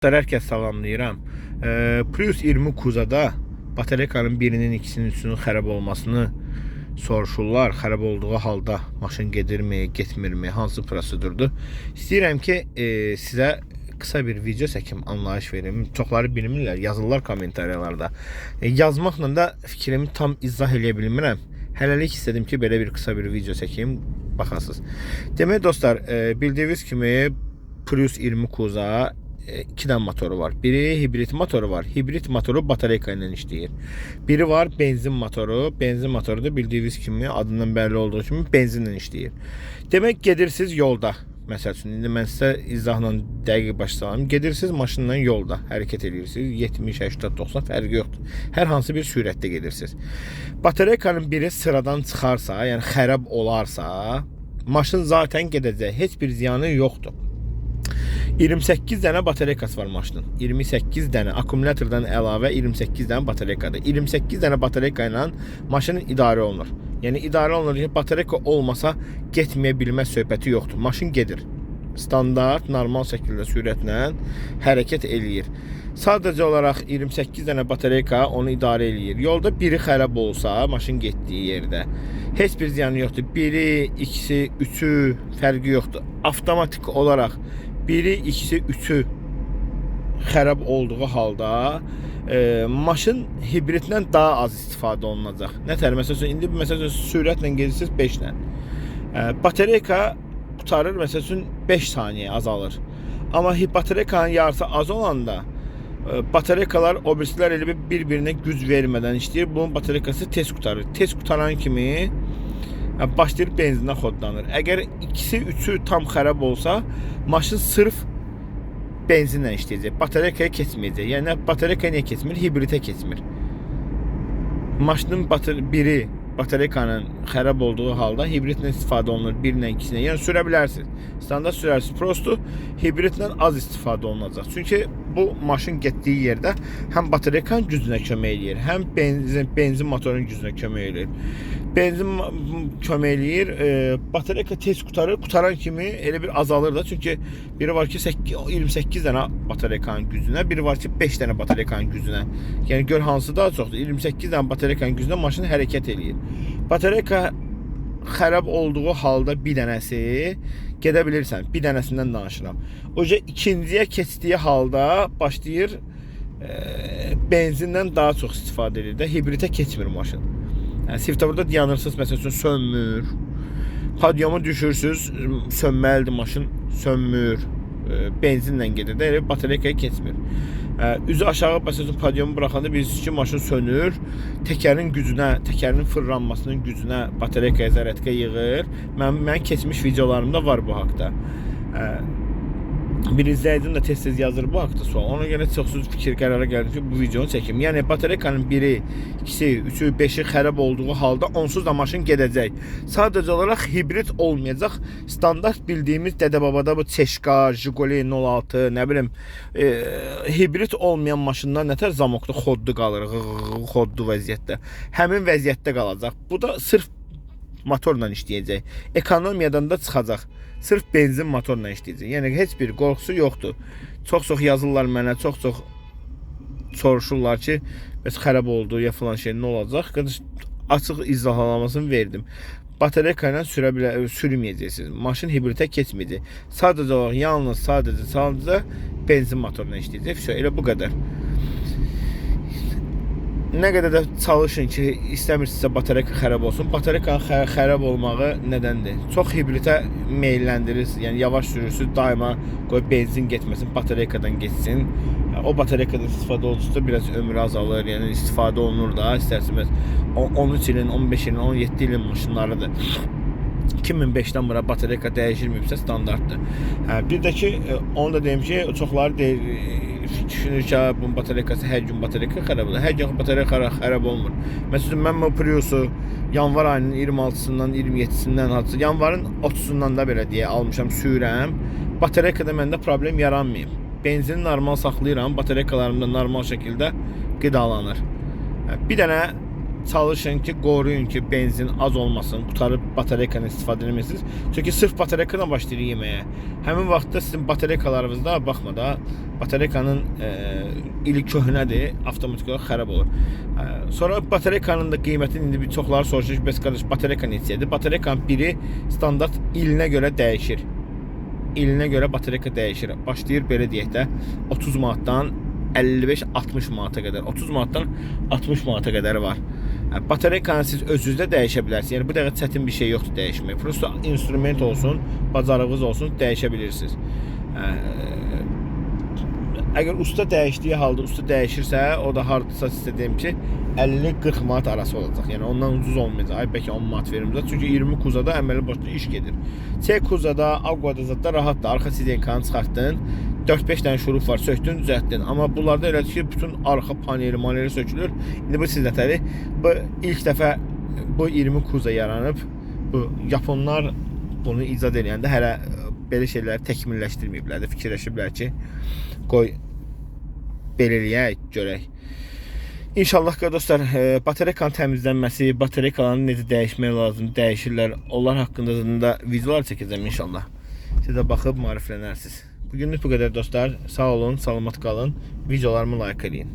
Hər kəs salamlayıram. Prius 20 Kuza'da batareykanın birinin, ikisinin, üçünün xərab olmasını soruşurlar. Xərab olduğu halda maşın gedirmi, getmirmi, hansı prosedurdur? İstəyirəm ki, sizə kısa bir video çəkim, anlayış verim. Çoxları bilmirlər, yazırlar komentariyalarda. Yazmaqla da fikrimi tam izah edə bilmirəm. Hələlik istedim ki, belə bir kısa bir video çəkim, baxasınız. Demək dostlar, bildiyiniz kimi Prius 20 Kuza 2 tane motoru var. Biri hibrit motoru var. Hibrit motoru batareyka ilə işləyir. Biri var benzin motoru. Benzin motoru da bildiyiniz kimi, adından belli olduğu kimi benzinlə işləyir. Demək gedirsiniz yolda. Məsəl üçün, indi mən sizə izahla dəqiq başlayalım. Gedirsiniz maşınla yolda hərəkət edirsiniz. 70, 80, 90 fərqi yoxdur. Hər hansı bir sürətdə gedirsiniz. Batareykanın biri sıradan çıxarsa, yəni xərab olarsa, maşın zaten gedəcək. Heç bir ziyanı yoxdur. 28 dənə batareykası var maşının. 28 dənə akkumulyatordan əlavə 28 dənə batareykada. 28 dənə batareyka ilə maşının idarə olunur. Yəni idarə olunur ki, batareyka olmasa getməyə bilmə söhbəti yoxdur. Maşın gedir. Standart, normal şəkildə sürətlə hərəkət eləyir. Sadəcə olaraq 28 dənə batareyka onu idarə eləyir. Yolda biri xərab olsa, maşın getdiyi yerdə heç bir ziyanı yoxdur. Biri, ikisi, üçü fərqi yoxdur. Avtomatik olaraq biri, ikisi, üçü xərab olduğu halda maşın hibriddən daha az istifadə olunacaq. Nətər? Məsələn, indi sürətlə gedirsiniz 5 ilə. Batareyka qutarır, məsələn 5 saniyə azalır. Amma batareykanın yarısı az olanda batareykalar o birisilər elə bir-birinə güc vermədən işləyir. Bunun batareykası tez qutarır. Tez qutaran kimi başlayır benzinə xodlanır. Əgər ikisi, üçü tam xərab olsa, maşın sırf benzinlə işləyəcək. Batareykaya keçməyəcək. Yəni batareykaya niyə keçmir? Hibritə keçmir. Maşının biri batareykanın xərab olduğu halda hibritlə istifadə olunur. Birinlə, ikisinə. Yəni sürə bilərsiniz. Standart sürərsiniz. Prosto hibritlə az istifadə olunacaq. Çünki bu maşın getdiyi yerdə həm batareykanın gücünə kömək eləyir, həm benzin motorunun gücünə kömək eləyir. Benzin kömək eləyir, batareyka tez qutarır. Qutaran kimi elə bir azalır da. Çünki biri var ki 28 dənə batareykanın gücünə, biri var ki 5 dənə batareykanın gücünə. Yəni gör hansı daha çoxdur. 28 dənə batareykanın gücünə maşın hərəkət eləyir. Batareyka xərab olduğu halda bir dənəsi gedə bilirsən. Bir dənəsindən danışıram. Oca ikinciyə keçdiyi halda başlayır benzindən daha çox istifadə edir də, hibritə keçmir maşın. Yəni svetoforda dayanırsınız, məsələn sönmür. Padyomu düşürsüz, sönməlidir maşın, sönmür. Benzinlə gedir də, elə batareykaya keçmir. Üzü aşağı məsələn padyomu buraxanda bilirsiniz ki, maşın sönür. Təkərin gücünə, təkərin fırlanmasının gücünə batareykaya zərərətə yığır. Mən keçmiş videolarımda var bu haqda. Bir izləyicim də tez-tez yazır bu haqda sual. Ona görə çoxsuz fikir qərara gəldim ki, bu videonu çəkim. Yəni batareykanın biri, ikisi, üçü, beşi xərab olduğu halda onsuz da maşın gedəcək. Sadəcə olaraq hibrit olmayacaq. Standart bildiyimiz dədə-babada bu Çeşka, Jiguli 06, nə bilim, hibrit olmayan maşınlar nətər zamokda xoddu qalır, xoddu vəziyyətdə. Həmin vəziyyətdə qalacaq. Bu da sırf motorla işləyəcək. Ekonomiyadan da çıxacaq. Sırf benzin motorla işləyəcək. Yəni heç bir qorxusu yoxdur. Çox-çox yazırlar mənə, çox-çox soruşurlar ki, bəs xərab oldu ya filan şey nə olacaq? Açıq izahlanmasını verdim. Batareyka ilə sürməyəcəksiniz. Maşın hibritə keçməyəcək. Sadəcə olaraq yalnız sadəcə benzin motorla işləyəcək. Elə bu qədər. Nə qədər də çalışın ki, istəmirsinizsə batareyka xərab olsun. Batareykanın xərab olmağı nədəndir? Çox hibritə meylləndirir. Yəni yavaş sürürsünüz, daima qoy benzin getməsin, batareykadan geçsin. O batareykadan istifadə olunursa biraz ömrü azalır. Yəni istifadə olunur da, istərsiniz 13 ilin, 15 ilin, 17 ilin maşınlarıdır. 2005'ten bura batareyka dəyişilməyibsə standartdır. Bir də ki, onu da deyim ki, çoxları düşünür ki, bunun batareykası hər gün batareyka xərab olur. Hər gün batareyka xərab olmur. Məsələn, mən bu Prius'u yanvar ayının 26-sından, 27-sindən, yanvarın 30-sundan da belə deyə almışam, sürəm. Batareykada məndə problem yaranmayıb. Benzini normal saxlayıram, batareykalarım da normal şəkildə qidalanır. Bir dənə çalışın ki, qoruyun ki benzin az olmasın, qutarıb batareykanı istifadə etmirsiniz. Çünki sırf batareyka başlayır yeməyə. Həmin vaxtda sizin batareykalarınızda baxma da, batareykanın ili köhnədir, avtomatik olaraq xarab olur. Sonra batareykanın da qiymətini indi bir çoxları soruşur ki, bəs qardaş batareyka neçədir? Batareykanın biri standart ilinə görə dəyişir. İlinə görə batareyka dəyişir. Başlayır belə deyək də 30 manatdan 55-60 manata qədər, 30 manatdan 60 manata qədər var. Batareykanı siz özünüzdə dəyişə bilərsiniz. Yəni bu dəqiqə çətin bir şey yoxdur dəyişmək. Prosta instrument olsun, bacarığınız olsun, dəyişə bilirsiniz. Əgər usta dəyişdiyi halda usta dəyişirsə, o da hardasa sizə deyim ki, 50-40 manat arası olacaq. Yəni ondan ucuz olmayacaq. Ay bəlkə 10 manat verim də. Çünki 20 kuzada əməli başlı iş gedir. C kuzada, Aguada zadda rahatdır. Arxa sidenkanı çıxartdın, 4-5 dənə şuruf var, söktün, düzəltdin. Amma bunlarda elədir ki, bütün arxa paneli sökülür. İndi bu siz nətəri? Bu ilk dəfə bu 20 kuza yaranıb. Bu Japonlar bunu icad edəndə hələ belə şeyləri təkmilləşdirməyiblər də, fikirləşiblər ki, qoy belə eləyək, görək. İnşallah ki dostlar, batareykanın təmizlənməsi, batareykaların necə dəyişmək lazım, dəyişirlər. Onlar haqqında da videolar çəkəcəm inşallah. Siz də baxıb maariflənərsiniz. Bugünlük bu qədər dostlar. Sağ olun, salamat qalın. Videolarımı like edin.